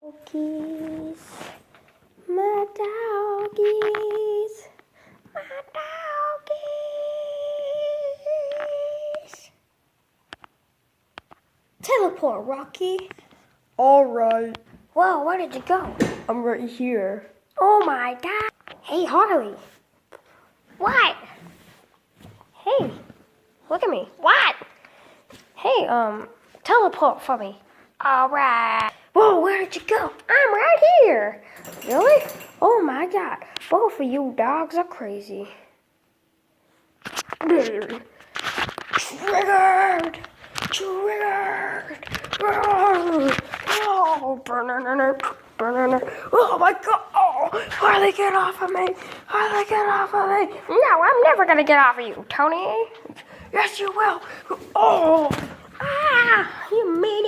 Doggies, my doggies, my doggies. Teleport, Rocky. Alright, Whoa, where did you go? I'm right here. Oh my God. Hey, Harley. What? Hey, look at me. What? Hey, teleport for me. Alright. Whoa, where did you go? I'm right here. Really? Oh my God. Both of you dogs are crazy. Triggered. Triggered. Oh, oh my God. Oh, Harley, get off of me. Harley, get off of me. No, I'm never going to get off of you, Tony. Yes, you will. Oh, you meanie.